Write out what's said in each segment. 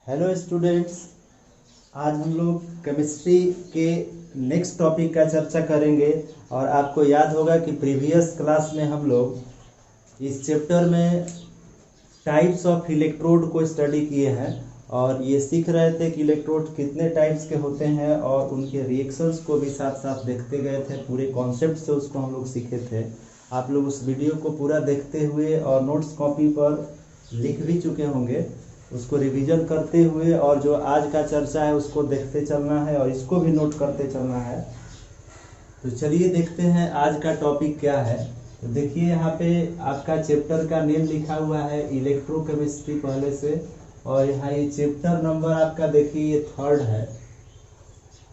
Hello students. आज हम लोग केमिस्ट्री के नेक्स्ट टॉपिक का चर्चा करेंगे। और आपको याद होगा कि प्रीवियस क्लास में हम लोग इस चैप्टर में टाइप्स ऑफ इलेक्ट्रोड को स्टडी किए हैं और ये सीख रहे थे कि इलेक्ट्रोड कितने टाइप्स के होते हैं और उनके रिएक्शंस को भी साथ साथ देखते गए थे। पूरे कॉन्सेप्ट से उसको हम लोग सीखे थे। आप लोग उस वीडियो को पूरा देखते हुए और नोट्स कॉपी पर लिख भी चुके होंगे। उसको रिवीजन करते हुए और जो आज का चर्चा है उसको देखते चलना है और इसको भी नोट करते चलना है। तो चलिए देखते हैं आज का टॉपिक क्या है। तो देखिए यहाँ पे आपका चैप्टर का नेम लिखा हुआ है इलेक्ट्रोकेमिस्ट्री पहले से, और यहाँ ये चैप्टर नंबर आपका देखिए ये 3rd है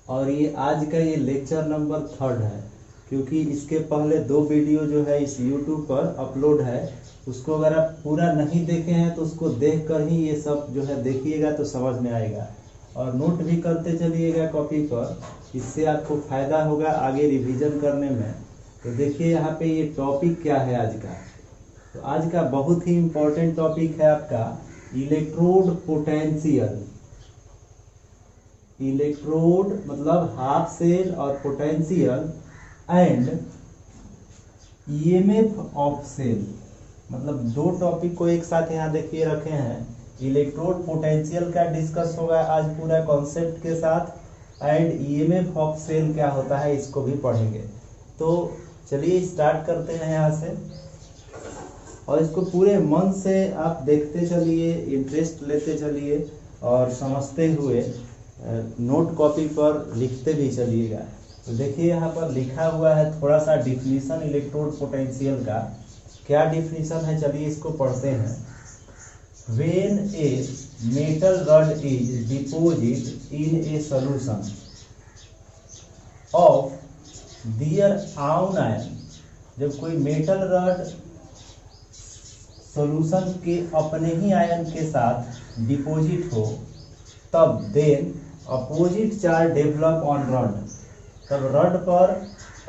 और ये आज का ये लेक्चर नंबर 3rd है। क्योंकि इसके पहले 2 वीडियो जो है इस YouTube पर अपलोड है, उसको अगर आप पूरा नहीं देखे हैं तो उसको देख कर ही ये सब जो है देखिएगा तो समझ में आएगा। और नोट भी करते चलिएगा कॉपी पर, इससे आपको फायदा होगा आगे रिवीजन करने में। तो देखिए यहाँ पे ये टॉपिक क्या है आज का। तो आज का बहुत ही इम्पोर्टेंट टॉपिक है आपका इलेक्ट्रोड पोटेंशियल। इलेक्ट्रोड मतलब हाफ सेल और potential and EMF of cell, मतलब 2 टॉपिक को एक साथ यहाँ देखिए रखे हैं। इलेक्ट्रोड पोटेंशियल का डिस्कस होगा आज पूरा कॉन्सेप्ट के साथ, एंड ईएमएफ ऑफ सेल क्या होता है इसको भी पढ़ेंगे। तो चलिए स्टार्ट करते हैं यहाँ से, और इसको पूरे मन से आप देखते चलिए, इंटरेस्ट लेते चलिए और समझते हुए नोट कॉपी पर लिखते भी चलिएगा। तो देखिए यहाँ पर लिखा हुआ है थोड़ा सा डिफिनीशन इलेक्ट्रोड पोटेंशियल का। क्या डिफिनीशन है चलिए इसको पढ़ते हैं। When a metal rod is deposited in a solution of their own ion, जब कोई मेटल रॉड सॉल्यूशन के अपने ही आयन के साथ डिपोजिट हो, तब then opposite charge develop on rod, तब रॉड पर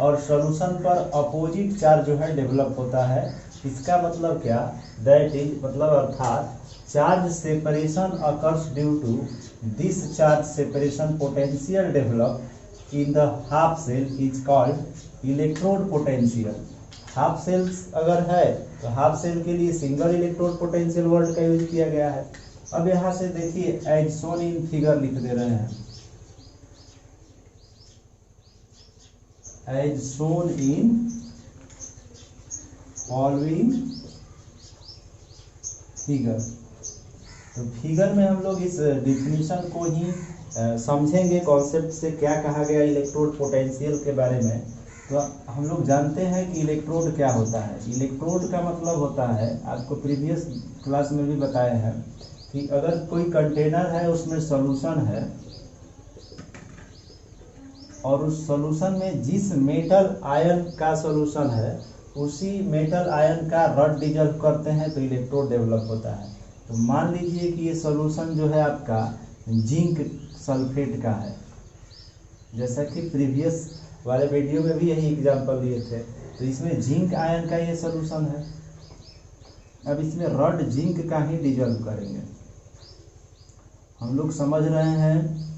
और सॉल्यूशन पर अपोजिट चार्ज जो है डेवलप होता है। इसका मतलब क्या, दैट इज मतलब अर्थात charge separation occurs due to this charge separation potential develop in the half cell is called electrode potential. Half cells अगर है तो हाफ सेल के लिए सिंगल इलेक्ट्रोड पोटेंशियल वर्ड का यूज किया गया है। अब यहाँ से देखिए एज शोन इन फिगर लिख दे रहे हैं, as shown in following figure. तो फिगर में हम लोग इस डिफिनीशन को ही समझेंगे, कॉन्सेप्ट से क्या कहा गया इलेक्ट्रोड पोटेंशियल के बारे में। तो हम लोग जानते हैं कि इलेक्ट्रोड क्या होता है। इलेक्ट्रोड का मतलब होता है, आपको प्रीवियस क्लास में भी बताया है कि अगर कोई कंटेनर है उसमें सॉल्यूशन है और उस सॉल्यूशन में जिस मेटल आयन का सॉल्यूशन है उसी मेटल आयन का रॉड डिजॉल्व करते हैं तो इलेक्ट्रोड डेवलप होता है। तो मान लीजिए कि ये सॉल्यूशन जो है आपका जिंक सल्फेट का है, जैसा कि प्रीवियस वाले वीडियो में भी यही एग्जांपल दिए थे। तो इसमें जिंक आयन का ये सॉल्यूशन है। अब इसमें रॉड जिंक का ही डिजॉल्व करेंगे। हम लोग समझ रहे हैं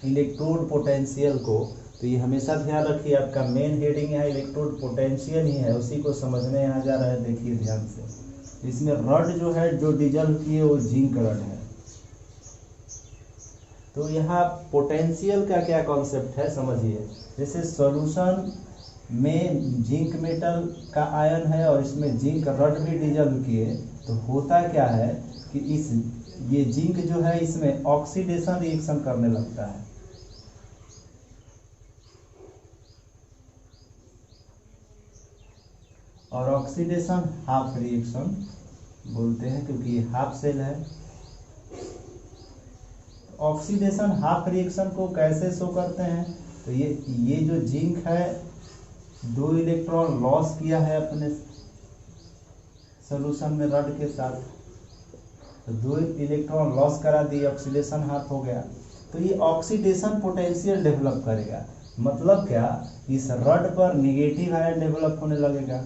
इलेक्ट्रोड पोटेंशियल को, तो ये हमेशा ध्यान रखिए, आपका मेन हेडिंग यहाँ इलेक्ट्रोड पोटेंशियल ही है, उसी को समझने यहाँ जा रहा है। देखिए ध्यान से, इसमें रॉड जो है जो डिजॉल्व किए वो जिंक रॉड है। तो यहाँ पोटेंशियल का क्या कॉन्सेप्ट है समझिए। जैसे सॉल्यूशन में जिंक मेटल का आयन है और इसमें जिंक रॉड भी डिजॉल्व किए, तो होता क्या है कि ये जिंक जो है इसमें ऑक्सीडेशन रिएक्शन करने लगता है। और ऑक्सीडेशन हाफ रिएक्शन बोलते हैं क्योंकि ये हाफ सेल है। ऑक्सीडेशन हाफ रिएक्शन को कैसे शो करते हैं, तो ये जो जिंक है 2 इलेक्ट्रॉन लॉस किया है अपने सॉल्यूशन में रॉड के साथ, तो 2 इलेक्ट्रॉन लॉस करा दिए, ऑक्सीडेशन हाफ हो गया। तो ये ऑक्सीडेशन पोटेंशियल डेवलप करेगा। मतलब क्या, इस रॉड पर निगेटिव आयन डेवलप होने लगेगा।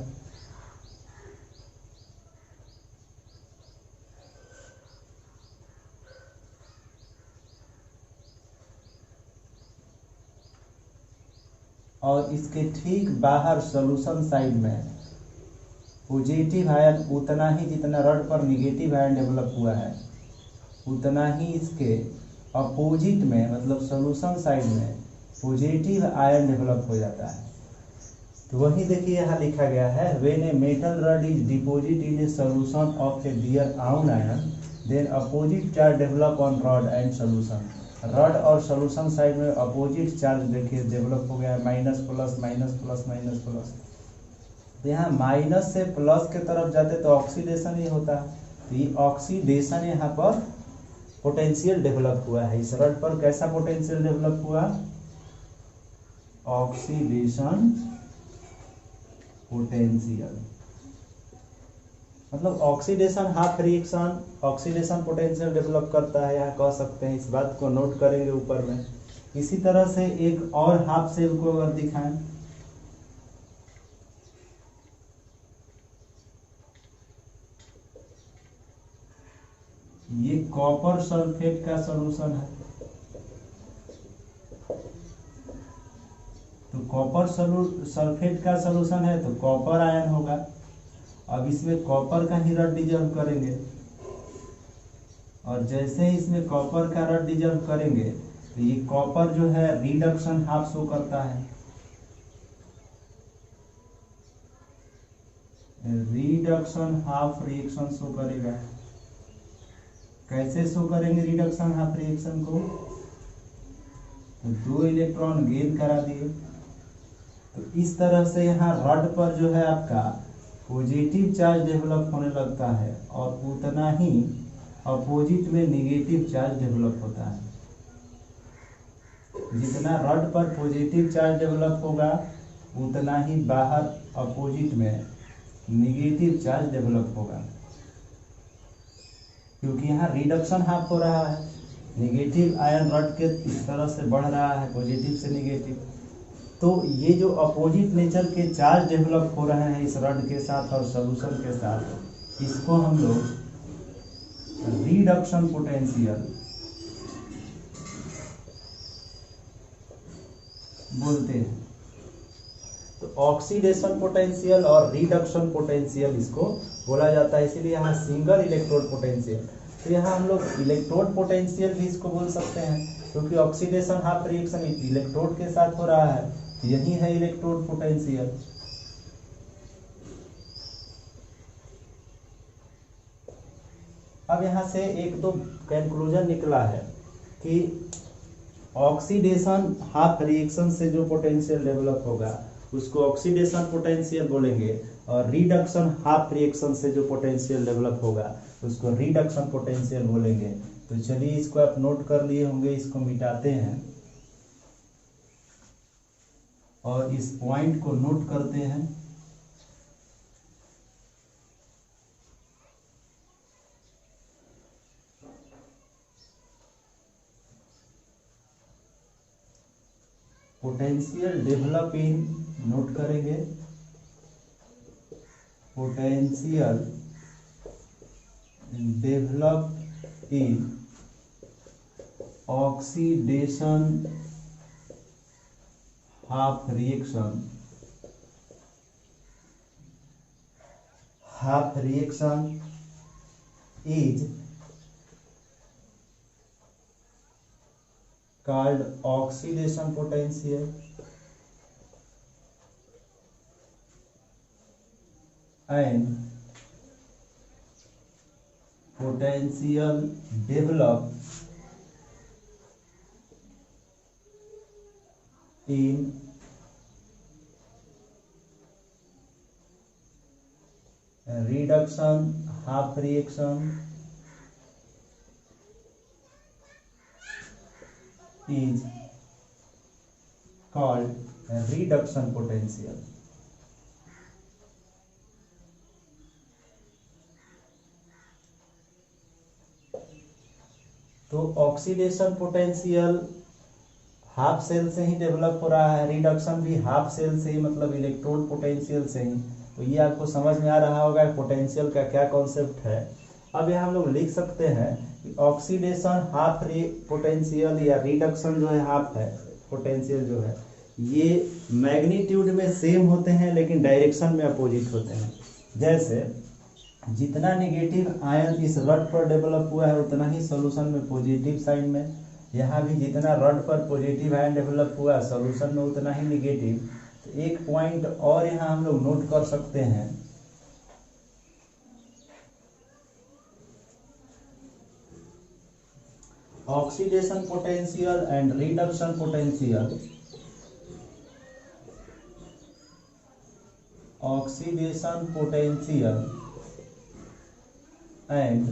और इसके ठीक बाहर सॉल्यूशन साइड में पॉजिटिव आयन उतना ही जितना रड पर निगेटिव आयन डेवलप हुआ है उतना ही इसके अपोजिट में मतलब सॉल्यूशन साइड में पॉजिटिव आयन डेवलप हो जाता है। तो वही देखिए यहाँ लिखा गया है, when a metal rod is deposit in a solution of a dear own ion then opposite charge develop on rod and solution. Rod और सॉल्यूशन साइड में अपोजिट चार्ज देखिए डेवलप हो गया है, minus plus minus plus minus plus. तो यहाँ minus से plus के तरफ जाते तो ऑक्सीडेशन ही होता है। तो ये ऑक्सीडेशन यहाँ पर पोटेंशियल डेवलप हुआ है। इस रड पर कैसा पोटेंशियल डेवलप हुआ? ऑक्सीडेशन पोटेंशियल, मतलब oxidation half reaction oxidation potential develop करता है, यहाँ कह सकते हैं। इस बात को नोट करेंगे ऊपर में। इसी तरह से एक और हाफ सेल को अगर दिखाएं, ये कॉपर सल्फेट का सॉल्यूशन है। तो कॉपर सल्फेट का सॉल्यूशन है तो कॉपर आयन होगा। अब इसमें कॉपर का ही रड डिजॉल्व करेंगे और जैसे ही इसमें कॉपर का रड डिजॉल्व करेंगे तो ये कॉपर जो है रिडक्शन हाफ शो करता है। रिडक्शन हाफ रिएक्शन शो करेगा। कैसे शो करेंगे रिडक्शन हाफ रिएक्शन को? तो 2 इलेक्ट्रॉन गेन करा दिए। तो इस तरह से यहाँ रड पर जो है आपका पॉजिटिव चार्ज डेवलप होने लगता है और उतना ही अपोजिट में नेगेटिव चार्ज डेवलप होता है। जितना रड पर पॉजिटिव चार्ज डेवलप होगा उतना ही बाहर अपोजिट में नेगेटिव चार्ज डेवलप होगा, क्योंकि यहाँ रिडक्शन हाफ हो रहा है। नेगेटिव आयन रड के इस तरह से बढ़ रहा है, पॉजिटिव से नेगेटिव। तो ये जो अपोजिट नेचर के चार्ज डेवलप हो रहे हैं इस रड के साथ और सॉल्यूशन के साथ, इसको हम लोग रिडक्शन पोटेंशियल बोलते हैं। तो ऑक्सीडेशन पोटेंशियल और रिडक्शन पोटेंशियल इसको बोला जाता है, इसीलिए यहाँ सिंगल इलेक्ट्रोड पोटेंशियल। तो यहाँ हम लोग इलेक्ट्रोड पोटेंशियल भी इसको बोल सकते हैं, क्योंकि ऑक्सीडेशन हाफ रिएक्शन इलेक्ट्रोड के साथ हो रहा है, यही है इलेक्ट्रोड पोटेंशियल। अब यहाँ से एक दो कंक्लूजन निकला है कि ऑक्सीडेशन हाफ रिएक्शन से जो पोटेंशियल डेवलप होगा उसको ऑक्सीडेशन पोटेंशियल बोलेंगे, और रिडक्शन हाफ रिएक्शन से जो पोटेंशियल डेवलप होगा उसको रिडक्शन पोटेंशियल बोलेंगे। तो चलिए इसको आप नोट कर लिए होंगे, इसको मिटाते हैं और इस पॉइंट को नोट करते हैं। पोटेंशियल डेवलप इन, नोट करेंगे, potential develop in oxidation half reaction is called oxidation potential and potential develop in reduction half reaction is called reduction potential। तो ऑक्सीडेशन पोटेंशियल हाफ सेल से ही डेवलप हो रहा है, reduction भी half cell से ही, मतलब electrode potential से ही। तो ये आपको समझ में आ रहा होगा पोटेंशियल का क्या कॉन्सेप्ट है। अब यहाँ हम लोग लिख सकते हैं कि ऑक्सीडेशन हाफ पोटेंशियल या रिडक्शन जो है हाफ है पोटेंशियल जो है, ये मैग्नीट्यूड में सेम होते हैं लेकिन डायरेक्शन में अपोजिट होते हैं। जैसे जितना निगेटिव आयन इस रड पर डेवलप हुआ है उतना ही सॉल्यूशन में पॉजिटिव साइड में, यहाँ भी जितना रड पर पॉजिटिव आयन डेवलप हुआ सॉल्यूशन में उतना ही निगेटिव। तो एक पॉइंट और यहाँ हम लोग नोट कर सकते हैं, oxidation potential and reduction potential, oxidation potential and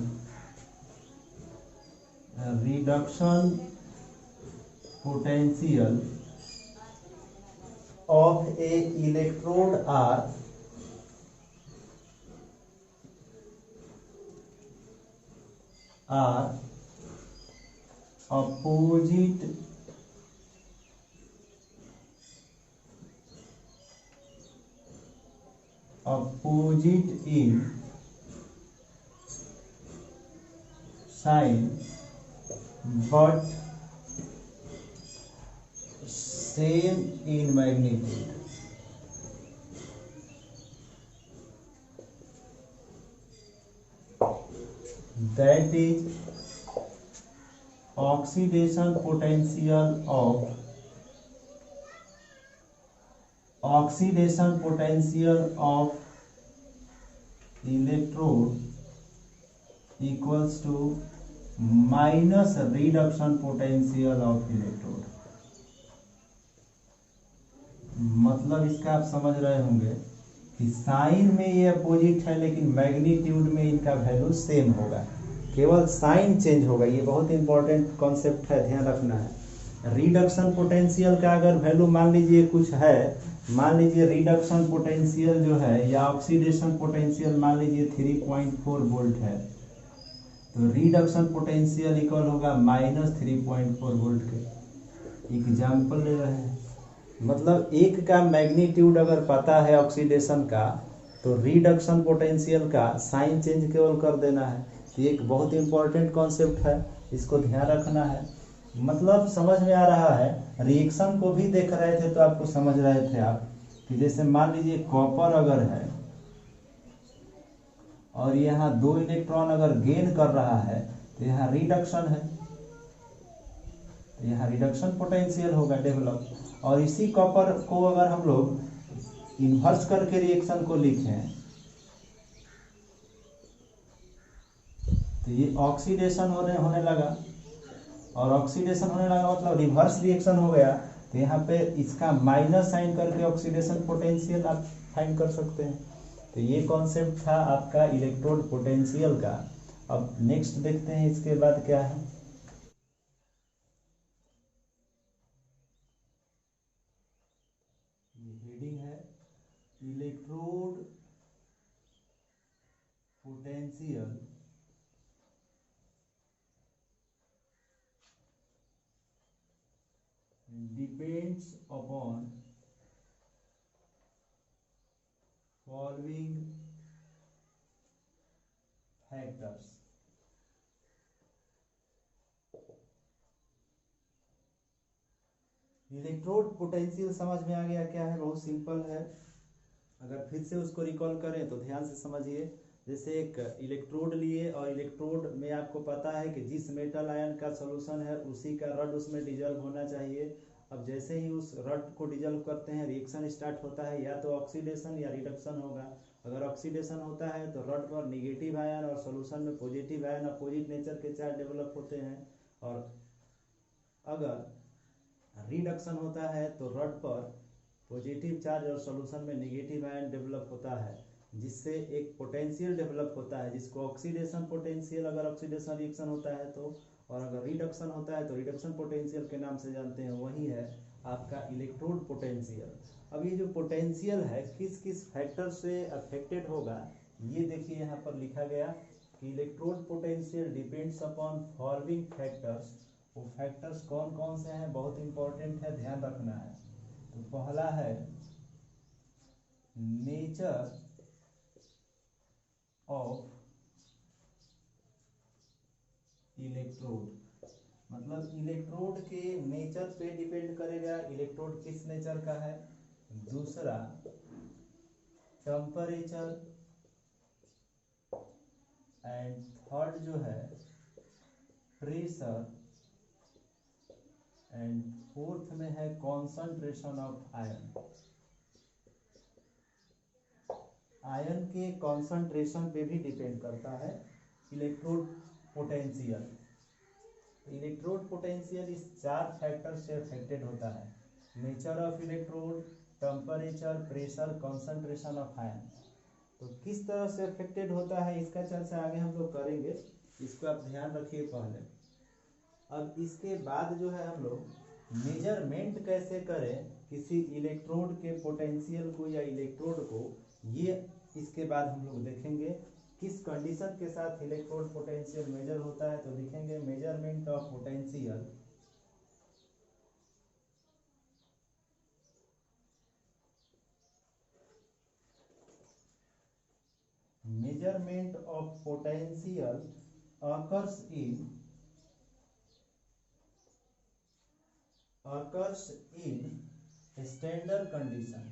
reduction potential of a electrode are opposite in sign but same in magnitude। That is oxidation potential of electrode equals to minus reduction potential of electrode. मतलब इसका आप समझ रहे होंगे कि sign में ये opposite है लेकिन मैग्नीट्यूड में इनका वैल्यू सेम होगा, केवल साइन चेंज होगा। ये बहुत इंपॉर्टेंट कॉन्सेप्ट है, ध्यान रखना है। रिडक्शन पोटेंशियल का अगर वैल्यू मान लीजिए कुछ है, मान लीजिए रिडक्शन पोटेंशियल जो है या ऑक्सीडेशन पोटेंशियल मान लीजिए 3.4 वोल्ट है, तो रिडक्शन पोटेंशियल इक्वल होगा -3.4 वोल्ट के। एग्जाम्पल ले रहे हैं, मतलब एक का मैग्नीट्यूड अगर पता है ऑक्सीडेशन का तो रिडक्शन पोटेंशियल का साइन चेंज केवल कर देना है। ये एक बहुत इंपॉर्टेंट कॉन्सेप्ट है, इसको ध्यान रखना है। मतलब समझ में आ रहा है, रिएक्शन को भी देख रहे थे तो आपको समझ रहे थे आप कि जैसे मान लीजिए कॉपर अगर है और यहाँ 2 इलेक्ट्रॉन अगर गेन कर रहा है तो यहाँ रिडक्शन है, तो यहाँ रिडक्शन पोटेंशियल होगा डेवलप। और इसी कॉपर को अगर हम लोग इन्वर्स करके रिएक्शन को लिखें तो ये ऑक्सीडेशन होने लगा, और ऑक्सीडेशन होने लगा मतलब रिवर्स रिएक्शन हो गया, तो यहाँ पे इसका माइनस साइन करके ऑक्सीडेशन पोटेंशियल आप फाइंड कर सकते हैं। तो ये कॉन्सेप्ट था आपका इलेक्ट्रोड पोटेंशियल का। अब नेक्स्ट देखते हैं इसके बाद क्या है। ये हेडिंग है electrode potential depends upon following factors। Electrode potential समझ में आ गया क्या है? बहुत सिंपल है। अगर फिर से उसको रिकॉल करें तो ध्यान से समझिए। जैसे एक इलेक्ट्रोड लिए और इलेक्ट्रोड में आपको पता है कि जिस मेटल आयन का सॉल्यूशन है उसी का रड उसमें डिजल्व होना चाहिए। अब जैसे ही उस रड को डिजल्व करते हैं रिएक्शन स्टार्ट होता है, या तो ऑक्सीडेशन या रिडक्शन होगा। अगर ऑक्सीडेशन होता है तो रड पर निगेटिव आयन और सॉल्यूशन में पॉजिटिव आयन अपोजिट नेचर के चार्ज डेवलप होते हैं। और अगर रिडक्शन होता है तो रड पर पॉजिटिव चार्ज और सॉल्यूशन में नेगेटिव आयन डेवलप होता है, जिससे एक पोटेंशियल डेवलप होता है जिसको ऑक्सीडेशन पोटेंशियल अगर ऑक्सीडेशन रिएक्शन होता है तो, और अगर रिडक्शन होता है तो रिडक्शन पोटेंशियल के नाम से जानते हैं। वही है आपका इलेक्ट्रोड पोटेंशियल। अब ये जो पोटेंशियल है किस किस फैक्टर से अफेक्टेड होगा, ये देखिए यहाँ पर लिखा गया कि electrode potential depends upon following factors. वो फैक्टर्स कौन कौन से हैं, बहुत इंपॉर्टेंट है, ध्यान रखना है। तो पहला है नेचर ऑफ इलेक्ट्रोड, मतलब मतलब इलेक्ट्रोड के नेचर पे डिपेंड करेगा, इलेक्ट्रोड किस नेचर का है। दूसरा टेम्परेचर, एंड थर्ड जो है प्रेशर, एंड फोर्थ में है कॉन्सेंट्रेशन ऑफ आयन। आयन के कॉन्सेंट्रेशन पे भी डिपेंड करता है इलेक्ट्रोड पोटेंशियल। इलेक्ट्रोड पोटेंशियल इस 4 फैक्टर से अफेक्टेड होता है। Nature of electrode, temperature, pressure, concentration of ion. तो किस तरह से अफेक्टेड होता है इसका चर्चा आगे हम लोग करेंगे, इसको आप ध्यान रखिए पहले। अब इसके बाद जो है हम लोग मेजरमेंट कैसे करें किसी इलेक्ट्रोड के पोटेंशियल को या इलेक्ट्रोड को, ये इसके बाद हम लोग देखेंगे। किस कंडीशन के साथ इलेक्ट्रोड पोटेंशियल मेजर होता है, तो लिखेंगे measurement of potential measurement of potential occurs in standard condition।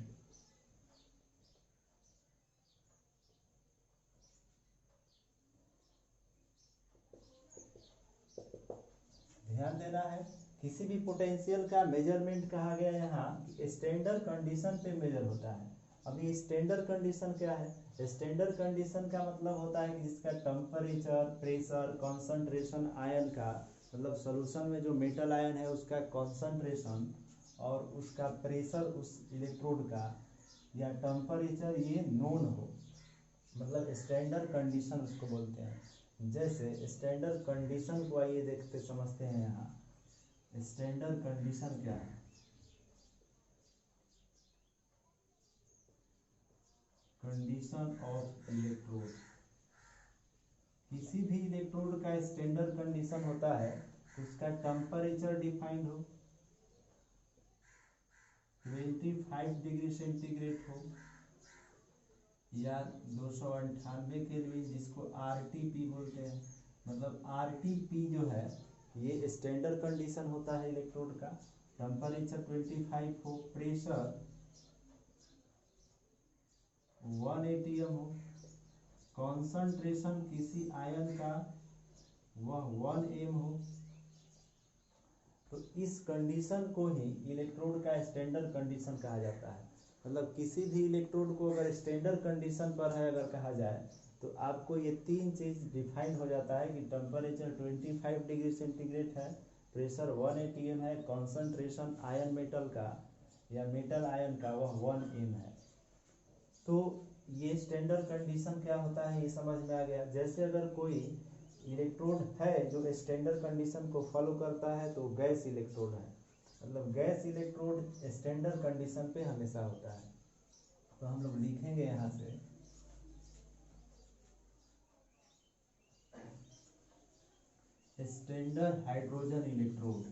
ध्यान देना है, किसी भी पोटेंशियल का मेजरमेंट कहा गया यहाँ स्टैंडर्ड कंडीशन पे मेजर होता है। अभी स्टैंडर्ड कंडीशन क्या है? स्टैंडर्ड कंडीशन का मतलब होता है कि जिसका टेम्परेचर, प्रेशर, कंसंट्रेशन आयन का, मतलब सॉल्यूशन में जो मेटल आयन है उसका कंसंट्रेशन और उसका प्रेशर उस इलेक्ट्रोड का या टेम्परेचर ये नोन हो, मतलब स्टैंडर्ड कंडीशन उसको बोलते हैं। जैसे स्टैंडर्ड कंडीशन को आइए देखते समझते हैं। यहाँ स्टैंडर्ड कंडीशन क्या है? Condition of electrode. किसी भी इलेक्ट्रोड का स्टैंडर्ड कंडीशन होता है उसका टेम्परेचर डिफाइंड हो, 25 डिग्री सेंटीग्रेड हो या 298 केल्विन, जिसको आरटीपी बोलते हैं। मतलब आरटीपी जो है ये स्टैंडर्ड कंडीशन होता है इलेक्ट्रोड का। टेम्परेचर 25 हो, प्रेशर 1 एटीएम हो, कॉन्सेंट्रेशन किसी आयन का वह 1 एम हो। तो इस कंडीशन को ही इलेक्ट्रोड का स्टैंडर्ड कंडीशन कहा जाता है। मतलब किसी भी इलेक्ट्रोड को अगर स्टैंडर्ड कंडीशन पर है अगर कहा जाए तो आपको ये 3 चीज़ डिफाइन हो जाता है कि टेम्परेचर 25 डिग्री सेंटीग्रेड है, प्रेशर 1 एटीएम है, कॉन्सेंट्रेशन आयन मेटल का या मेटल आयन का वह 1 एम है। तो ये स्टैंडर्ड कंडीशन क्या होता है ये समझ में आ गया। जैसे अगर कोई इलेक्ट्रोड है जो स्टैंडर्ड कंडीशन को फॉलो करता है तो गैस इलेक्ट्रोड है। मतलब गैस इलेक्ट्रोड स्टैंडर्ड कंडीशन पे हमेशा होता है। तो हम लोग लिखेंगे यहाँ से standard hydrogen electrode.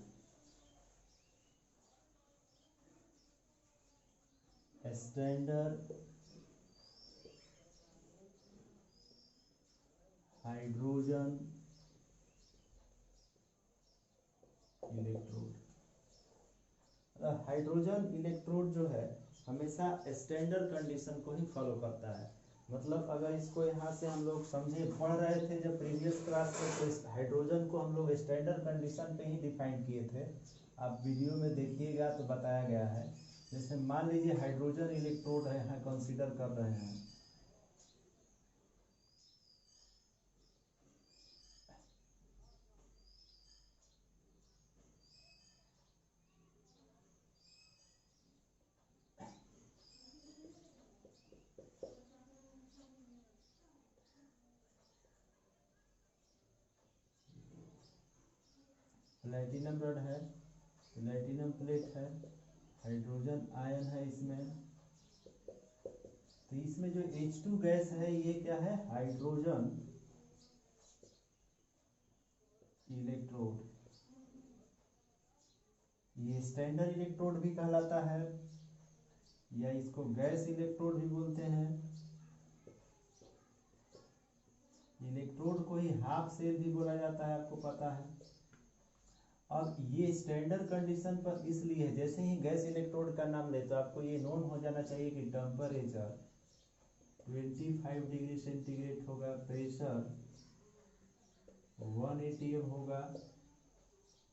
Standard hydrogen electrode. Hydrogen electrode जो है हमेशा स्टैंडर्ड कंडीशन को ही फॉलो करता है। मतलब अगर इसको यहाँ से हम लोग समझे पढ़ रहे थे जब प्रीवियस क्लास में, तो इस हाइड्रोजन को हम लोग स्टैंडर्ड कंडीशन पे ही डिफाइन किए थे। आप वीडियो में देखिएगा तो बताया गया है। जैसे मान लीजिए हाइड्रोजन इलेक्ट्रोड है यहाँ कंसीडर कर रहे हैं, प्लेटिनम रड है, प्लेटिनम प्लेट है, हाइड्रोजन आयन है इसमें। तो इसमें जो H2 गैस है ये क्या है? Hydrogen electrode. ये स्टैंडर्ड इलेक्ट्रोड भी कहलाता है या इसको गैस इलेक्ट्रोड भी बोलते हैं। इलेक्ट्रोड को ही हाफ शेल भी बोला जाता है, आपको पता है। अब ये स्टैंडर्ड कंडीशन पर इसलिए है, जैसे ही गैस इलेक्ट्रोड का नाम ले तो आपको ये नोन हो जाना चाहिए कि टेम्परेचर 25 डिग्री सेंटीग्रेड होगा, प्रेशर 1 atm होगा,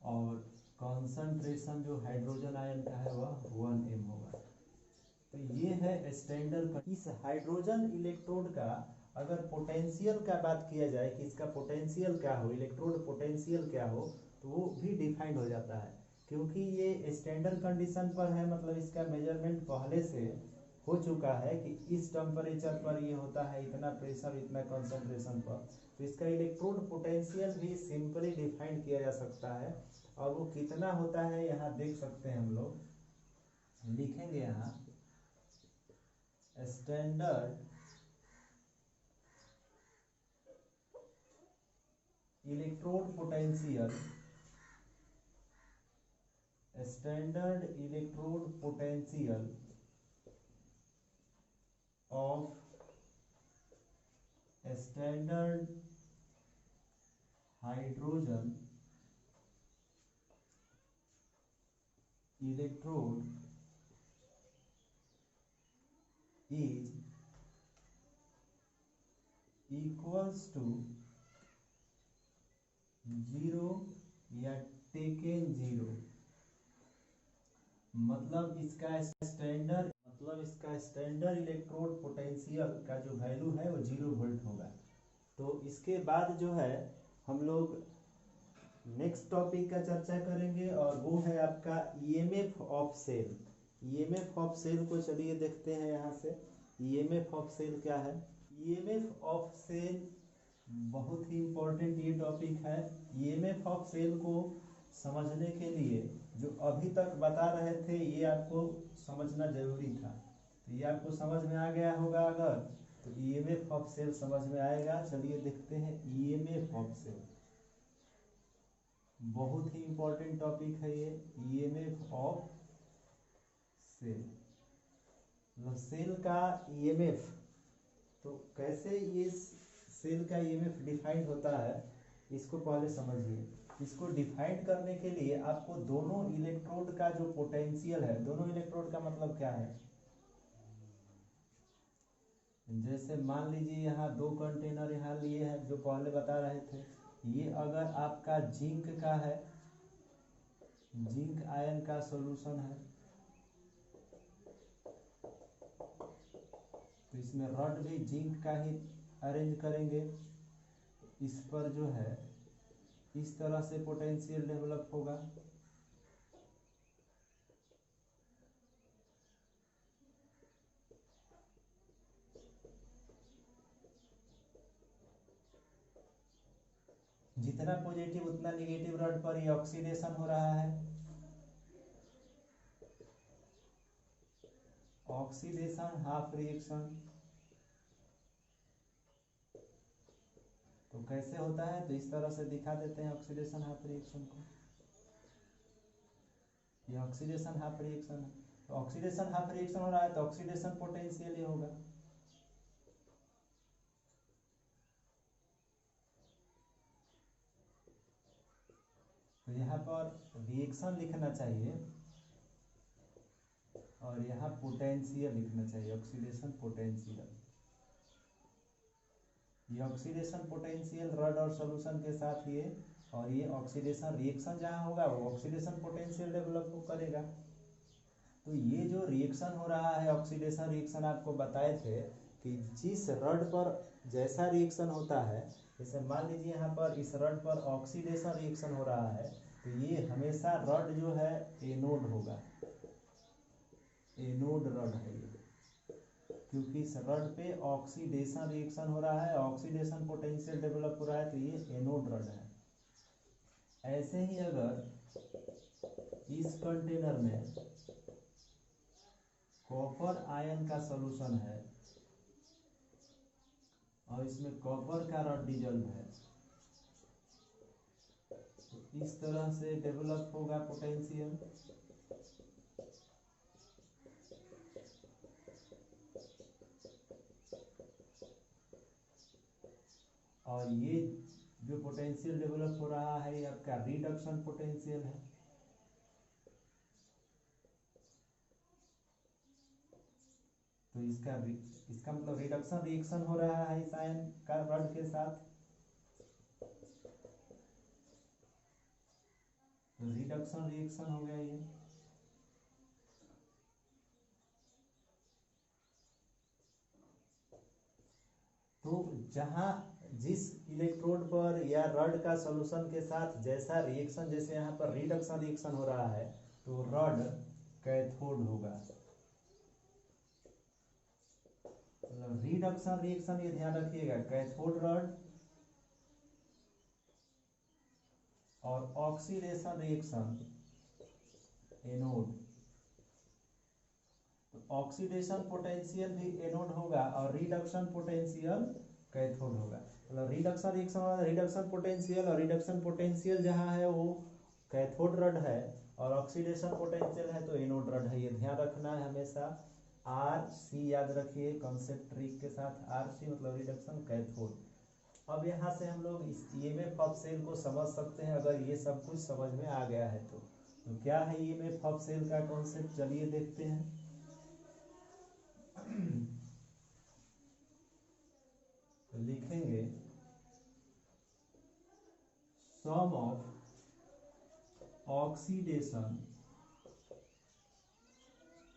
और कॉन्सेंट्रेशन जो हाइड्रोजन आयन का है वह 1 m होगा। तो ये है स्टैंडर्ड। इस हाइड्रोजन इलेक्ट्रोड का अगर पोटेंशियल का बात किया जाए कि इसका पोटेंशियल क्या हो, इलेक्ट्रोड पोटेंशियल क्या हो, तो वो भी डिफाइंड हो जाता है। क्योंकि ये स्टैंडर्ड कंडीशन पर है, मतलब इसका मेजरमेंट पहले से हो चुका है कि इस टेम्परेचर पर ये होता है, इतना प्रेशर इतना कंसंट्रेशन पर, तो इसका इलेक्ट्रोड पोटेंशियल भी सिंपली डिफाइंड किया जा सकता है। और वो कितना होता है यहाँ देख सकते हैं हम लोग, लिखेंगे यहाँ standard electrode potential, standard electrode potential of standard hydrogen electrode is equals to 0 या टेकन 0। मतलब इसका स्टैंडर्ड इलेक्ट्रोड पोटेंशियल का जो वैल्यू है वो 0 वोल्ट होगा। तो इसके बाद जो है हम लोग नेक्स्ट टॉपिक का चर्चा करेंगे, और वो है आपका EMF of cell. EMF of cell को चलिए देखते हैं यहाँ से। ईएमएफ ऑफ सेल क्या है? ईएमएफ ऑफ सेल बहुत ही इम्पोर्टेंट ये टॉपिक है। ईएमएफ ऑफ सेल को समझने के लिए जो अभी तक बता रहे थे ये आपको समझना जरूरी था। तो ये आपको समझ में आ गया होगा, अगर तो ईएमएफ ऑफ सेल समझ में आएगा। चलिए देखते हैं ईएमएफ ऑफ सेल, बहुत ही इम्पोर्टेंट टॉपिक है ये। ईएमएफ ऑफ सेल मतलब सेल का ईएमएफ, तो कैसे ये सेल का ईएमएफ डिफाइंड होता है इसको पहले समझिए। इसको डिफाइंड करने के लिए आपको दोनों इलेक्ट्रोड का जो पोटेंशियल है, दोनों इलेक्ट्रोड का मतलब क्या है, जैसे मान लीजिए यहाँ दो कंटेनर यहाँ लिए हैं जो पहले बता रहे थे। ये अगर आपका जिंक का है, जिंक आयन का सॉल्यूशन है, तो इसमें रॉड भी जिंक का ही अरेंज करेंगे। इस पर जो है इस तरह से पोटेंशियल डेवलप होगा। जितना पॉजिटिव उतना नेगेटिव रॉड पर ये ऑक्सीडेशन हो रहा है। ऑक्सीडेशन हाफ रिएक्शन तो कैसे होता है, तो इस तरह से दिखा देते हैं ऑक्सीडेशन हाफ रिएक्शन को। ये ऑक्सीडेशन हाफ रिएक्शन है, तो ऑक्सीडेशन हाफ रिएक्शन हो रहा है तो ऑक्सीडेशन पोटेंशियल ही होगा। तो यहाँ पर रिएक्शन लिखना चाहिए और यहाँ पोटेंशियल लिखना चाहिए, ऑक्सीडेशन पोटेंशियल। ये ऑक्सीडेशन पोटेंशियल रॉड और सॉल्यूशन के साथ ये, और ये ऑक्सीडेशन रिएक्शन जहाँ होगा वो ऑक्सीडेशन पोटेंशियल डेवलप करेगा। तो ये जो रिएक्शन हो रहा है ऑक्सीडेशन रिएक्शन, आपको बताए थे कि जिस रॉड पर जैसा रिएक्शन होता है, जैसे मान लीजिए यहाँ पर इस रॉड पर ऑक्सीडेशन रिएक्शन हो रहा है, तो ये हमेशा रॉड जो है एनोड होगा, एनोड रॉड है ये, क्योंकि इस रॉड पे ऑक्सीडेशन रिएक्शन हो रहा है, ऑक्सीडेशन पोटेंशियल डेवलप हो रहा है, तो ये एनोड रॉड है। ऐसे ही अगर इस कंटेनर में कॉपर आयन का सॉल्यूशन है और इसमें कॉपर का रॉड डिजल्व है, तो इस तरह से डेवलप होगा पोटेंशियल। और ये जो पोटेंशियल डेवलप हो रहा है ये आपका रिडक्शन पोटेंशियल है। तो इसका मतलब रिडक्शन रिएक्शन हो रहा है इस आयन का रड के साथ। तो रिडक्शन रिएक्शन हो गया ये। तो जहां जिस इलेक्ट्रोड पर या रड का सॉल्यूशन के साथ जैसा रिएक्शन, जैसे यहाँ पर रिडक्शन रिएक्शन हो रहा है तो रड कैथोड होगा। मतलब रिडक्शन रिएक्शन ये ध्यान रखिएगा, कैथोड रड और ऑक्सीडेशन रिएक्शन एनोड। तो ऑक्सीडेशन पोटेंशियल भी एनोड होगा और रिडक्शन पोटेंशियल कैथोड होगा। मतलब रिडक्शन रिएक्शन होगा, रिडक्शन पोटेंशियल, और रिडक्शन पोटेंशियल जहां है वो कैथोड रड है और ऑक्सीडेशन पोटेंशियल है तो एनोड रड है। ये ध्यान रखना है हमेशा। आर सी याद रखिए कॉन्सेप्ट ट्रिक के साथ, आर सी मतलब रिडक्शन कैथोड। अब यहाँ से हम लोग इस ईएमएफ ऑफ सेल को समझ सकते हैं अगर ये सब कुछ समझ में आ गया है तो क्या है ईएमएफ ऑफ सेल का कॉन्सेप्ट, चलिए देखते हैं। तो लिखेंगे सम ऑफ ऑक्सीडेशन।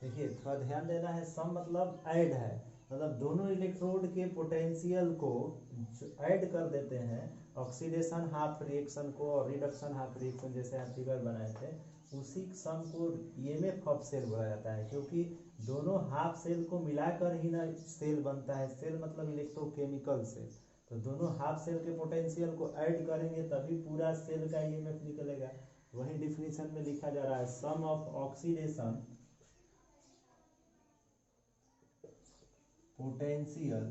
देखिए थोड़ा ध्यान देना है, सम मतलब ऐड है, मतलब दोनों इलेक्ट्रोड के पोटेंशियल को ऐड कर देते हैं। ऑक्सीडेशन हाफ रिएक्शन को और रिडक्शन हाफ रिएक्शन जैसे आप फिगर बनाए थे, उसी सम को ईएमएफ ऑफ सेल बोला जाता है, क्योंकि दोनों हाफ सेल को मिलाकर ही ना सेल बनता है। सेल मतलब इलेक्ट्रोकेमिकल सेल, तो दोनों हाफ सेल के पोटेंशियल को ऐड करेंगे तभी पूरा सेल का ईएमएफ निकलेगा। वही डिफिनीशन में लिखा जा रहा है, sum of oxidation potential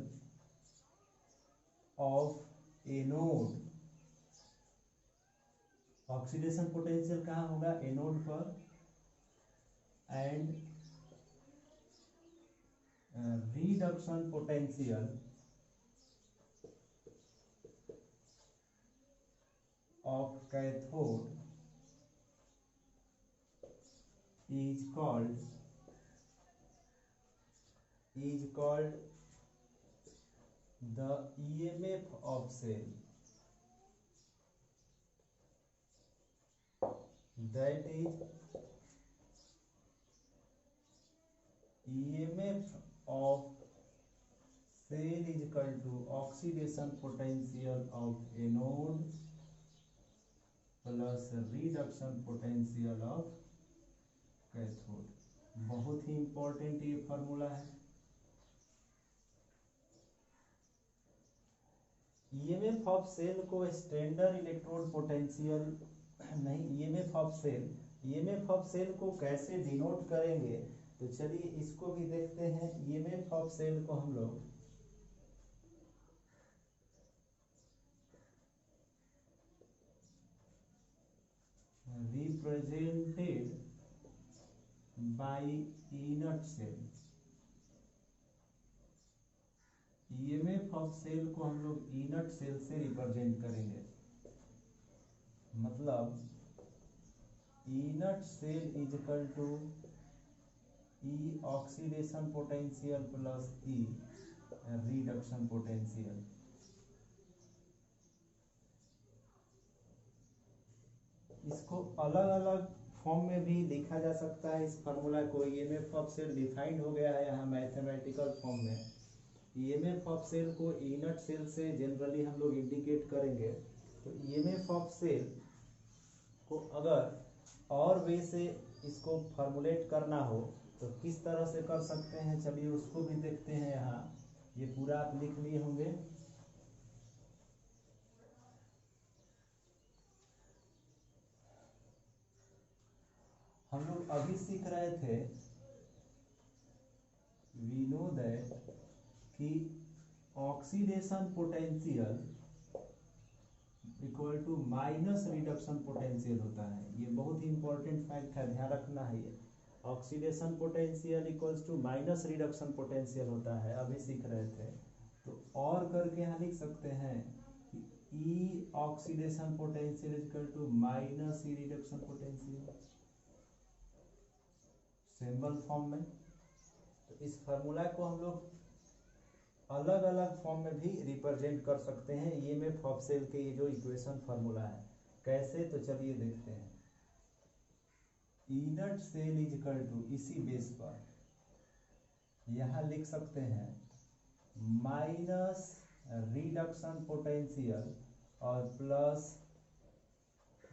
of anode. Oxidation potential कहाँ होगा, एनोड पर, and reduction potential of cathode is called the EMF of cell, that is EMF of cell is equal to oxidation potential of anode plus reduction potential of cathode. बहुत ही important ये formula है। EMF of cell को standard electrode potential नहीं, EMF of cell, EMF of cell को कैसे denote करेंगे, तो चलिए इसको भी देखते हैं। ईएमएफ ऑफ सेल को हम लोग represented by E not cell. EMF of cell को हम लोग इनट सेल से रिप्रेजेंट करेंगे। मतलब E not cell is equal to E oxidation potential plus E reduction potential. इसको अलग अलग फॉर्म में भी लिखा जा सकता है। इस फार्मूला को, ईएमएफ ऑफ सेल डिफाइंड हो गया है यहाँ मैथमेटिकल फॉर्म में। ईएमएफ ऑफ सेल को इनट सेल से जनरली हम लोग इंडिकेट करेंगे। तो ईएमएफ ऑफ सेल को अगर और वे से इसको फॉर्मुलेट करना हो तो किस तरह से कर सकते हैं, चलिए उसको भी देखते हैं। यहाँ ये पूरा आप लिख लिए होंगे। हम लोग अभी सीख रहे थे, वी नो दैट कि oxidation potential equal to minus reduction potential होता है। ये बहुत ही इंपॉर्टेंट फैक्ट है, ध्यान रखना है। ये oxidation potential equals to minus reduction potential होता है, अभी सीख रहे थे। तो और करके यहाँ लिख सकते हैं कि E oxidation potential equal to minus E reduction potential, symbol form में। तो इस फार्मूला को हम लोग अलग अलग फॉर्म में भी रिप्रेजेंट कर सकते हैं ईएमएफ ऑफ सेल के ये जो इक्वेशन फार्मूला है। कैसे, तो चलिए देखते हैं। Inert cell is equal to, इसी बेस पर यहां लिख सकते हैं माइनस रिडक्शन पोटेंशियल और प्लस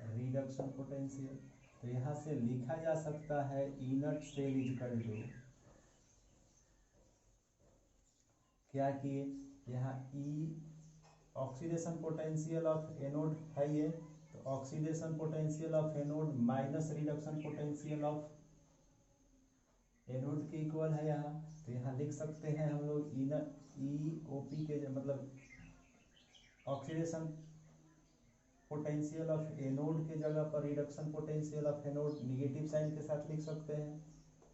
रिडक्शन पोटेंशियल। तो यहां से लिखा जा सकता है inert cell is equal to, क्या किए, यहाँ E oxidation potential of anode है ये, तो oxidation potential of anode minus reduction potential of anode के इक्वल है यहाँ। तो यहाँ लिख सकते हैं हम लोग ई ओ पी के मतलब ऑक्सीडेशन पोटेंशियल ऑफ एनोड के जगह पर reduction potential of anode negative sign के साथ लिख सकते हैं।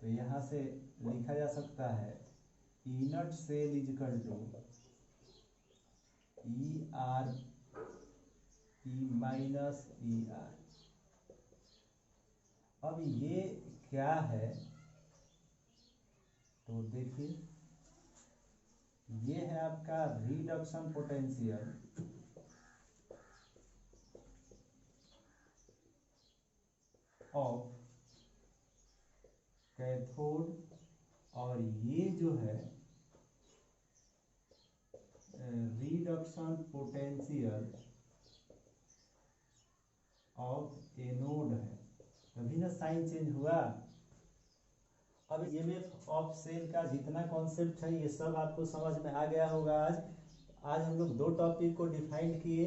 तो यहाँ से लिखा जा सकता है inert cell is equal to E R E minus E R. अब ये क्या है, तो देखिए ये है आपका रिडक्शन पोटेंशियल ऑफ कैथोड, और ये जो है रिडक्शन पोटेंशियल ऑफ एनोड है। तभी ना साइन चेंज हुआ। अब ईएमएफ ऑफ सेल का जितना कॉन्सेप्ट है ये सब आपको समझ में आ गया होगा। आज हम लोग दो टॉपिक को डिफाइन किए,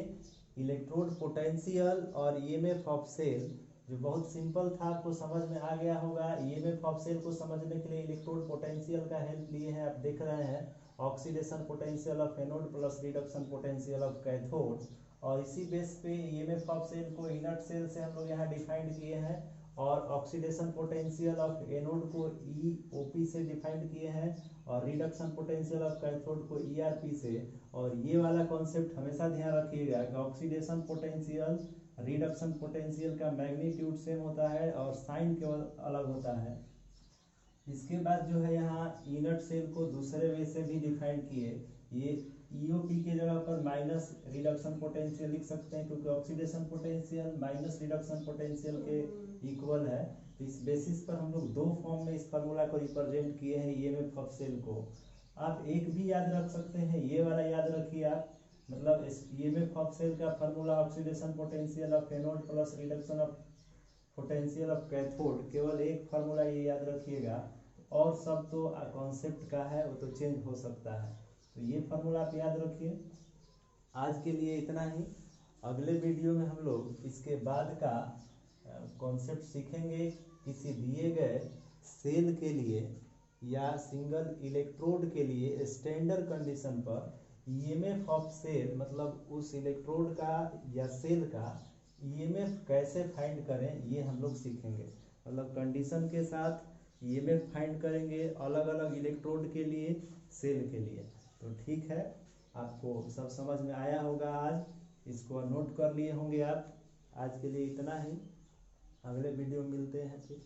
इलेक्ट्रोड पोटेंशियल और ईएमएफ ऑफ सेल, जो बहुत सिंपल था, आपको समझ में आ गया होगा। ईएमएफ ऑफ सेल को समझने के लिए इलेक्ट्रोड पोटेंशियल का हेल्प लिए हैं। आप देख रहे हैं oxidation potential of anode plus reduction potential of cathode, और इसी बेस पे ईएमएफ ऑफ सेल को इनर्ट सेल से हम लोग यहाँ डिफाइंड किए हैं, और ऑक्सीडेशन पोटेंशियल ऑफ एनोड को ईओपी से डिफाइंड किए हैं, और रिडक्शन पोटेंशियल ऑफ कैथोड को ईआरपी से। और ये वाला कॉन्सेप्ट हमेशा ध्यान रखिएगा कि ऑक्सीडेशन पोटेंशियल रिडक्शन पोटेंशियल का मैग्नीट्यूड सेम होता है और साइन केवल अलग होता है। इसके बाद जो है यहाँ इनर्ट सेल को दूसरे वे से भी डिफाइन किए। ये ईओपी के जगह पर माइनस रिडक्शन पोटेंशियल लिख सकते हैं, क्योंकि oxidation potential minus reduction potential के इक्वल है। तो इस बेसिस पर हम लोग दो फॉर्म में इस फार्मूला को रिप्रेजेंट किए हैं ईएमएफ ऑफ सेल को। आप एक भी याद रख सकते हैं, ये वाला याद रखिए आप, मतलब ईएमएफ ऑफ सेल का formula oxidation potential of anode plus reduction of potential of cathode, केवल एक फार्मूला ये याद रखिएगा, और सब तो कॉन्सेप्ट का है, वो तो चेंज हो सकता है। तो ये फार्मूला आप याद रखिए। आज के लिए इतना ही। अगले वीडियो में हम लोग इसके बाद का कॉन्सेप्ट सीखेंगे। किसी दिए गए सेल के लिए या सिंगल इलेक्ट्रोड के लिए स्टैंडर्ड कंडीशन पर ईएमएफ ऑफ सेल, मतलब उस इलेक्ट्रोड का या सेल का ईएमएफ कैसे फाइंड करें, ये हम लोग सीखेंगे। मतलब कंडीशन के साथ ईएमएफ फाइंड करेंगे अलग अलग इलेक्ट्रोड के लिए, सेल के लिए। तो ठीक है, आपको सब समझ में आया होगा। आज इसको नोट कर लिए होंगे आप। आज के लिए इतना ही, अगले वीडियो में मिलते हैं फिर।